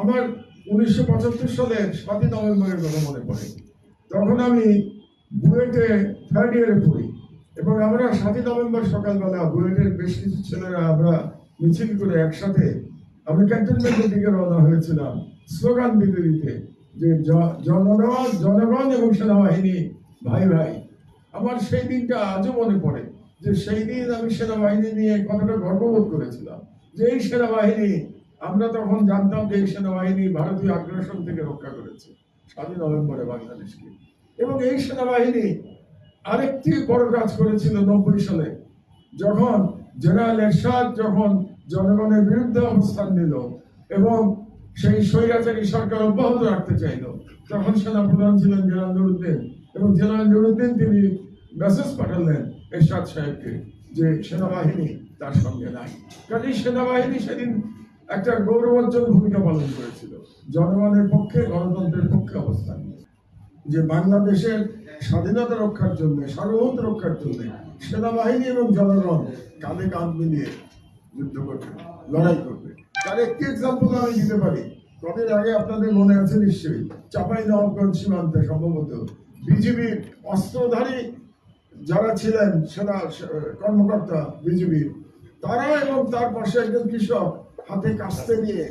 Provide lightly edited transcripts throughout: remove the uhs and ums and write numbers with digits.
আমার 1975 সালের 7ই নভেম্বরের কথা মনে পড়ে। তখন আমি বুয়েটে 3rd ইয়ারে পড়ি এবং আমরা 7ই নভেম্বর সকালবেলা বুয়েটের বেশ কিছু ছেলেরা আমরা মিছিল করে একসাথে আমরা ক্যান্টনমেন্টের দিকে রওনা হয়েছিলাম স্লোগান দিতে দিতে যে জনগণ এবং সেনাবাহিনী ভাই ভাই। আমার সেই দিনটা আজও মনে পড়ে যে সেই দিন আমি সেনাবাহিনী নিয়ে কতটা গর্ববোধ করেছিলাম যে এই সেনাবাহিনী, আমরা তখন জানতাম যে এই সেনাবাহিনী ভারতীয় আগ্রাসন থেকে রক্ষা করেছে 7ই নভেম্বরে বাংলাদেশকে। এবং এই সেনাবাহিনী আরেকটি বড় কাজ করেছিল 90 সালে, যখন জেনারেল এরশাদ যখন জনগণের বিরুদ্ধে অবস্থান নিল এবং সেই স্বৈরাচারী সরকার অব্যাহত রাখতে চাইল, তখন সেনাপ্রধান ছিলেন জেনারেল নুরুদ্দিন এবং জেনারেল নুরুদ্দিন তিনি মেসেজ পাঠালেন এরশাদ সাহেবকে যে সেনাবাহিনী তার সঙ্গে নাই। কাজেই সেনাবাহিনী সেদিন একটা গৌরবোজ্জ্বল ভূমিকা পালন করেছিল জনগণের পক্ষে, গণতন্ত্রের পক্ষে অবস্থান নিয়ে। যে বাংলাদেশের স্বাধীনতা রক্ষার জন্য, সার্বভৌমত্ব রক্ষার জন্য সেনাবাহিনী এবং জনগণ কাঁধে কাঁধ মিলিয়ে যুদ্ধ করবে, লড়াই করবে। তার একটি এক্সাম্পল আমি দিতে পারি। কদিন আগে আপনাদের মনে আছে নিশ্চয়ই, চাঁপাইনবাবগঞ্জ সীমান্তে সম্ভবত বিজিবির অস্ত্রধারী যারা ছিলেন সেনা কর্মকর্তা বিজিবির, তারা এবং তার পাশে একজন কৃষক হাতে কাস্তে নিয়ে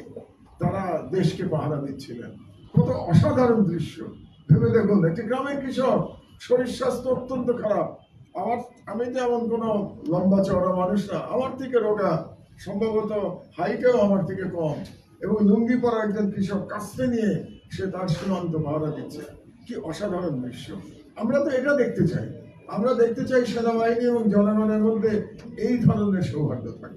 তারা দেশকে পাহারা দিচ্ছিলেন। কত অসাধারণ দৃশ্য ভেবে দেখুন। একটি গ্রামের কৃষক, শরীর স্বাস্থ্য অত্যন্ত খারাপ, আমি যেমন কোনো লম্বা চওড়া মানুষ না, আমার থেকে রোগা, সম্ভবত হাইটেও আমার থেকে কম, এবং লুঙ্গি পরা একজন কৃষক কাস্তে নিয়ে সে তার সীমান্ত পাহারা দিচ্ছে। কি অসাধারণ দৃশ্য! আমরা তো এটা দেখতে চাই। আমরা দেখতে চাই সেনাবাহিনী এবং জনগণের মধ্যে এই ধরনের সৌহার্দ্য থাকে।